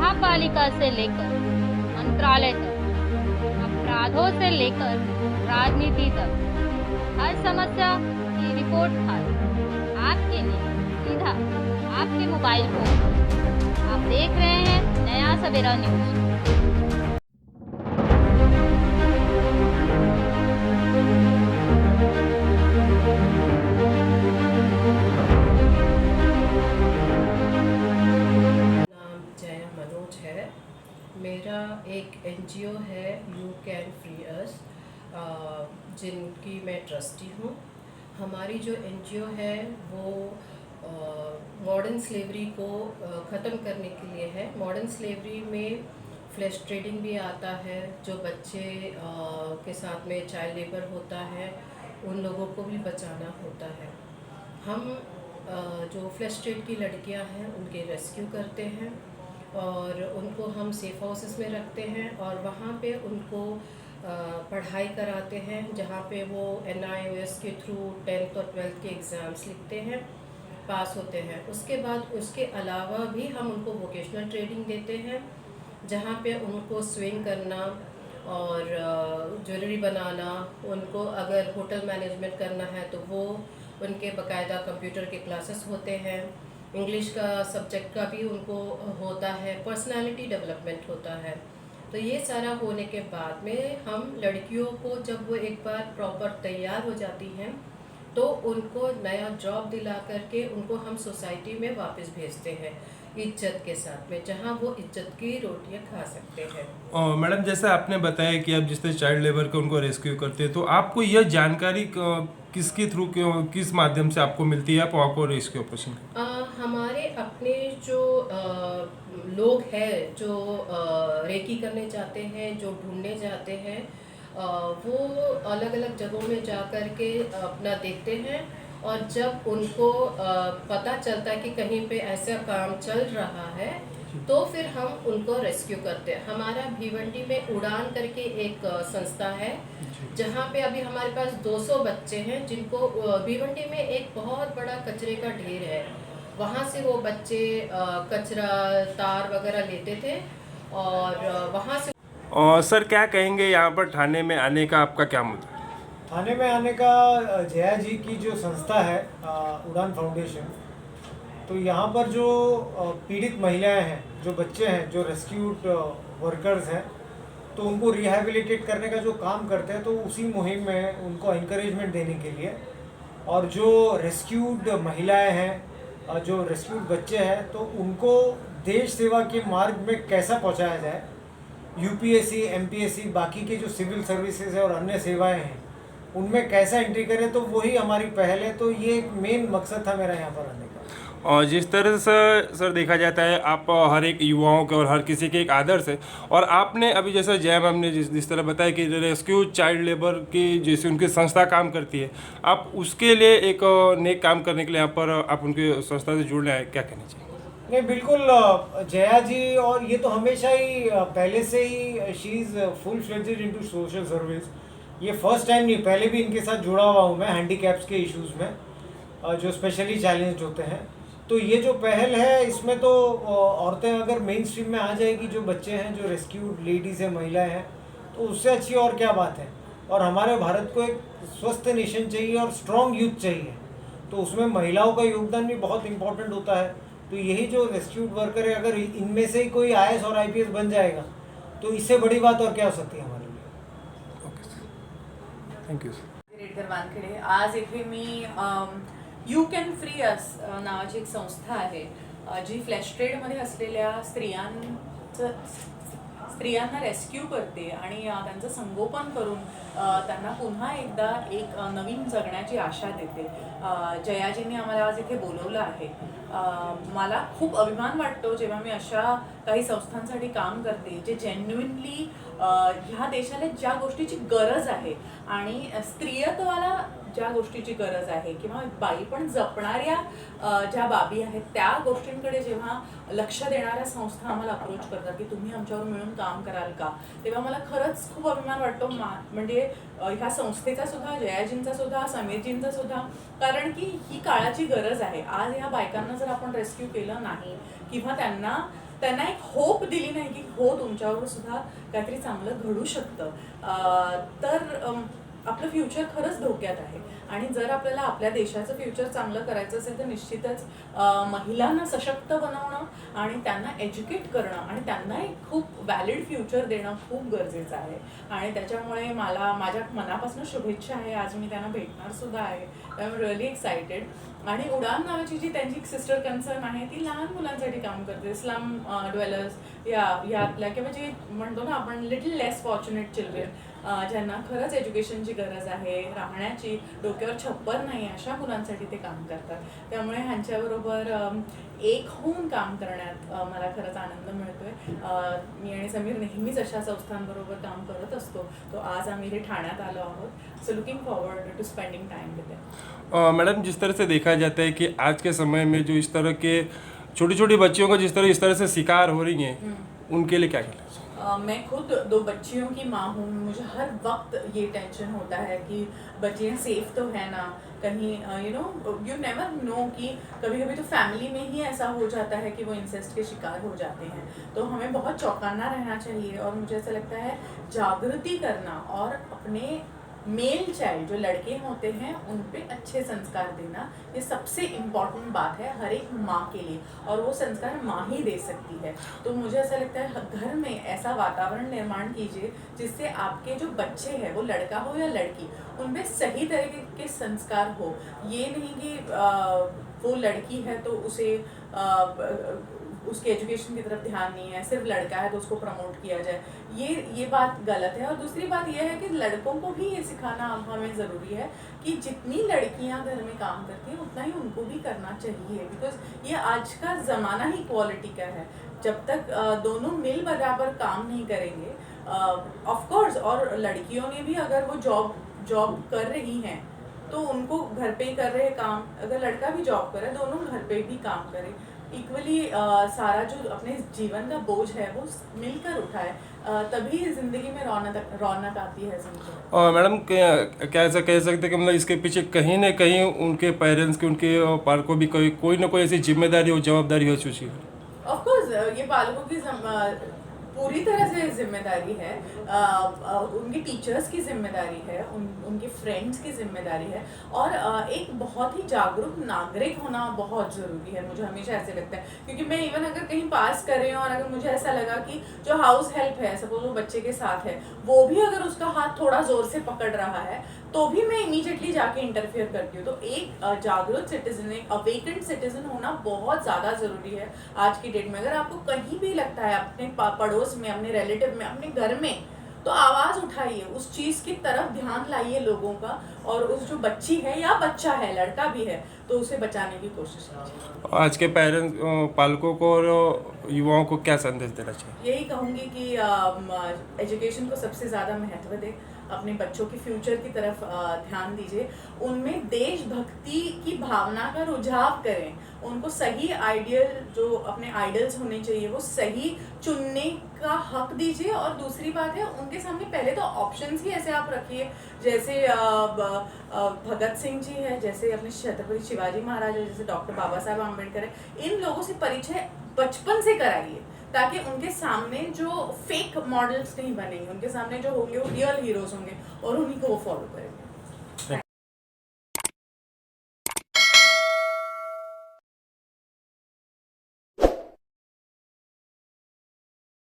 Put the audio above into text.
महापालिका से लेकर मंत्रालय तक, अपराधों से लेकर राजनीति तक, हर समस्या की रिपोर्ट खास आपके लिए सीधा आपके मोबाइल फोन। आप देख रहे हैं नया सवेरा न्यूज। मेरा एक एनजीओ है यू कैन फ्री अस, जिनकी मैं ट्रस्टी हूँ। हमारी जो एनजीओ है वो मॉडर्न स्लेवरी को ख़त्म करने के लिए है। मॉडर्न स्लेवरी में फ्लैश ट्रेडिंग भी आता है, जो बच्चे के साथ में चाइल्ड लेबर होता है, उन लोगों को भी बचाना होता है। हम जो फ्लैश ट्रेड की लड़कियां हैं उनके रेस्क्यू करते हैं और उनको हम सेफ हाउसेस में रखते हैं और वहाँ पे उनको पढ़ाई कराते हैं, जहाँ पे वो NIOS के थ्रू 10th और 12th के एग्ज़ाम्स लिखते हैं, पास होते हैं। उसके बाद उसके अलावा भी हम उनको वोकेशनल ट्रेनिंग देते हैं, जहाँ पे उनको स्विंग करना और ज्वेलरी बनाना, उनको अगर होटल मैनेजमेंट करना है तो वो उनके बाकायदा कंप्यूटर के क्लासेस होते हैं। इंग्लिश का सब्जेक्ट का भी उनको होता है, पर्सनालिटी डेवलपमेंट होता है। तो ये सारा होने के बाद में हम लड़कियों को जब वो एक बार प्रॉपर तैयार हो जाती हैं तो उनको नया जॉब दिला करके उनको हम सोसाइटी में वापस भेजते हैं इज्जत के साथ में, जहाँ वो इज्जत की रोटियां खा सकते हैं। मैडम, जैसे आपने बताया कि आप जिस तरह चाइल्ड लेबर को उनको रेस्क्यू करते हैं, तो आपको यह जानकारी किसके थ्रू, किस माध्यम से आपको मिलती है? आप वहाँ को रेस्क्यू ऑपरेशन हमारे अपने जो लोग हैं जो रेकी करने जाते हैं, जो ढूंढने जाते हैं, वो अलग अलग जगहों में जा कर के अपना देखते हैं और जब उनको पता चलता है कि कहीं पे ऐसा काम चल रहा है तो फिर हम उनको रेस्क्यू करते हैं। हमारा भिवंडी में उड़ान करके एक संस्था है, जहाँ पे अभी हमारे पास 200 बच्चे हैं, जिनको भिवंडी में एक बहुत बड़ा कचरे का ढेर है, वहाँ से वो बच्चे कचरा तार वगैरह लेते थे और वहाँ से। और सर, क्या कहेंगे यहाँ पर थाने में आने का आपका क्या मुद्दा? थाने में आने का, जया जी की जो संस्था है उड़ान फाउंडेशन, तो यहाँ पर जो पीड़ित महिलाएं हैं, जो बच्चे हैं, जो रेस्क्यूड वर्कर्स हैं, तो उनको रिहैबिलिटेट करने का जो काम करते हैं, तो उसी मुहिम में उनको इंकरेजमेंट देने के लिए, और जो रेस्क्यूड महिलाएं हैं, जो रेस्क्यूड बच्चे हैं, तो उनको देश सेवा के मार्ग में कैसा पहुँचाया जाए, UPSC MPSC बाकी के जो सिविल सर्विसेज है और अन्य सेवाएं हैं उनमें कैसा एंट्री करें, तो वही हमारी पहल है। तो ये एक मेन मकसद था मेरा यहाँ पर आने का। और जिस तरह से सर देखा जाता है, आप हर एक युवाओं के और हर किसी के एक आदर्श है, और आपने अभी जैसा जय मैम ने जिस तरह बताया कि रेस्क्यू चाइल्ड लेबर की जैसे उनकी संस्था काम करती है, आप उसके लिए एक नेक काम करने के लिए यहाँ पर आप उनकी संस्था से जुड़ना है, क्या कहना चाहिए? नहीं, बिल्कुल जया जी, और ये तो हमेशा ही पहले से ही she is full fledged into social service. ये फर्स्ट टाइम नहीं, पहले भी इनके साथ जुड़ा हुआ हूँ मैं हैंडीकैप्स के इश्यूज़ में, जो स्पेशली चैलेंज्ड होते हैं। तो ये जो पहल है, इसमें तो औरतें अगर मेन स्ट्रीम में आ जाएगी, जो बच्चे हैं, जो रेस्क्यूड लेडीज़ हैं, महिलाएं हैं, तो उससे अच्छी और क्या बात है। और हमारे भारत को एक स्वस्थ नेशन चाहिए और स्ट्रॉन्ग यूथ चाहिए, तो उसमें महिलाओं का योगदान भी बहुत इंपॉर्टेंट होता है। तो यही जो रेस्क्यूड वर्कर है, अगर इनमें से ही कोई IAS और IPS बन जाएगा तो इससे बड़ी बात और क्या हो सकती है हमारे लिए। Okay sir, thank you sir. Redkar Wankhede, आज इथे मी यू कॅन फ्री अस नावाची एक संस्था आहे, जी फ्लॅश ट्रेडमध्ये असलेल्या स्त्रियांना रेस्क्यू करते आणि त्यांचं संगोपन करून त्यांना पुन्हा एकदा एक नवीन जगण्याची आशा देते। जयाजींनी आम्हाला आज इथे बोलवलं आहे। मला खूप अभिमान वाटतो जेव्हा मी अशा काही संस्थांसाठी काम करते, जे जेन्युइनली ह्या देशाला ज्या गोष्टीची गरज आहे आणि स्त्रियत्वाला ज्या गोष्टीची गरज आहे किंवा बाई पण जपणाऱ्या ज्या बाबी आहेत त्या गोष्टींकडे जेव्हा लक्ष देणाऱ्या संस्था आम्हाला अप्रोच करतात की तुम्ही आमच्यावर मिळून काम कराल का, तेव्हा मला खरंच खूप अभिमान वाटतो. म्हणजे ह्या संस्थेचा सुद्धा, जयाजींचा सुद्धा, समीरजींचा सुद्धा, कारण की ही काळाची गरज आहे. आज ह्या बायकांना जर आपण रेस्क्यू केलं नाही किंवा त्यांना एक होप दिली नाही की हो तुमच्यावर सुद्धा काहीतरी चांगलं घडू शकतं, तर आपलं फ्युचर खरंच धोक्यात आहे. आणि जर आपल्याला आपल्या देशाचं फ्युचर चांगलं करायचं असेल तर निश्चितच महिलांना सशक्त बनवणं आणि त्यांना एज्युकेट करणं आणि त्यांना एक खूप व्हॅलिड फ्युचर देणं खूप गरजेचं आहे. आणि त्याच्यामुळे मला माझ्या मनापासून शुभेच्छा आहे. आज मी त्यांना भेटणार सुद्धा आहे. I am really excited. आणि उडान नावाची जी त्यांची सिस्टर कन्सर्न आहे ती लहान मुलांसाठी काम करते, स्लम ड्वेलर्स यातल्या किंवा जे म्हणतो ना आपण लिटिल लेस फॉर्च्युनेट चिल्ड्रन, ज्यांना खरंच एज्युकेशनची गरज आहे, राहण्याची, डोक्यावर छप्पर नाही, अशा मुलांसाठी ते काम करतात. त्यामुळे ह्यांच्याबरोबर एक होऊन काम करण्यात मला खरंच आनंद मिळतोय. मी आणि समीर नेहमीच अशा संस्थांबरोबर काम करत असतो. तो आज आम्ही इथे ठाण्यात आलो आहोत. So looking forward to spending time with them. Madam, जिस तरह से देखा जाता है कि आज के समय में जो इस तरह के छोटी छोटी बच्चियों का इस तरह से शिकार हो रही हैं, उनके लिए क्या कहना चाहिए? मैं खुद 2 बच्चियों की माँ हूँ. मुझे हर वक्त ये टेंशन होता है कि बच्चियाँ सेफ तो है ना, कहीं यू नेवर नो कि कभी कभी तो फैमिली में ही ऐसा हो जाता है कि वो इंसेस्ट के शिकार हो जाते हैं. तो हमें बहुत चौकन्ना रहना चाहिए. और मुझे ऐसा लगता है जागृति करना और अपने मेल चाइल्ड जो लड़के होते हैं उन पे अच्छे संस्कार देना, ये सबसे इम्पॉर्टेंट बात है हर एक माँ के लिए. और वो संस्कार माँ ही दे सकती है. तो मुझे ऐसा लगता है घर में ऐसा वातावरण निर्माण कीजिए जिससे आपके जो बच्चे हैं, वो लड़का हो या लड़की, उनमें सही तरीके के संस्कार हो. ये नहीं कि वो लड़की है तो उसे उसके एजुकेशन की तरफ ध्यान नहीं है, सिर्फ लड़का है तो उसको प्रमोट किया जाए. ये बात गलत है. और दूसरी बात ये है कि लड़कों को भी ये सिखाना हमें ज़रूरी है कि जितनी लड़कियां घर में काम करती हैं उतना ही उनको भी करना चाहिए. बिकॉज ये आज का ज़माना ही क्वालिटी का है. जब तक दोनों मिल बराबर काम नहीं करेंगे, ऑफ कोर्स, और लड़कियों ने भी अगर वो जॉब कर रही हैं तो उनको घर पे ही कर रहे काम, अगर लड़का भी जॉब करे दोनों घर पे भी काम करें इक्वली. सारा जो अपने जीवन का बोझ है वो मिलकर उठाए, तभी जिंदगी में रौनक आती है समझो. और मैडम, क्या ऐसा कह सकते हैं कि मतलब इसके पीछे कहीं ना कहीं उनके पेरेंट्स की, उनके पालकों भी कोई ना कोई ऐसी जिम्मेदारी और जवाबदारी हो चुकी है? ऑफ कोर्स ये पालकों की पूरी तरह से जिम्मेदारी है. उनके टीचर्स की जिम्मेदारी है, उनके फ्रेंड्स की जिम्मेदारी है. और एक बहुत ही जागरूक नागरिक होना बहुत ज़रूरी है. मुझे हमेशा ऐसे लगता है, क्योंकि मैं इवन अगर कहीं पास कर रही हूँ और अगर मुझे ऐसा लगा कि जो हाउस हेल्प है, सपोज वो बच्चे के साथ है, वो भी अगर उसका हाथ थोड़ा ज़ोर से पकड़ रहा है तो भी मैं इमीडिएटली जाके इंटरफेयर करती हूँ. तो एक जागरूक सिटीजन, एक अवेकेंड सिटीजन होना बहुत ज़्यादा ज़रूरी है आज की डेट में. अगर आपको कहीं भी लगता है अपने पड़ोस में, अपने रिलेटिव में, अपने घर में, तो आवाज़ उठाइए, उस चीज़ की तरफ ध्यान लाइए लोगों का. और उस जो बच्ची है या बच्चा है, लड़का भी है, तो उसे बचाने की कोशिश कीजिए. आज के पेरेंट्स, पालकों को और युवाओं को क्या संदेश देना चाहिए? यही कहूँगी कि एजुकेशन को सबसे ज़्यादा महत्व दें, अपने बच्चों के फ्यूचर की तरफ ध्यान दीजिए, उनमें देशभक्ति की भावना का रुझाव करें, उनको सही आइडियल, जो अपने आइडल्स होने चाहिए वो सही चुनने का हक दीजिए. और दूसरी बात है, उनके सामने पहले तो ऑप्शंस ही ऐसे आप रखिए, जैसे भगत सिंह जी है, जैसे अपने छत्रपति शिवाजी महाराज है, जैसे डॉक्टर बाबा साहब आम्बेडकर है. इन लोगों से परिचय बचपन से कराइए ताकि उनके सामने जो फेक मॉडल्स नहीं बनेंगे, उनके सामने जो होंगे वो रियल हीरोज होंगे और उन्हीं को वो फॉलो करेंगे.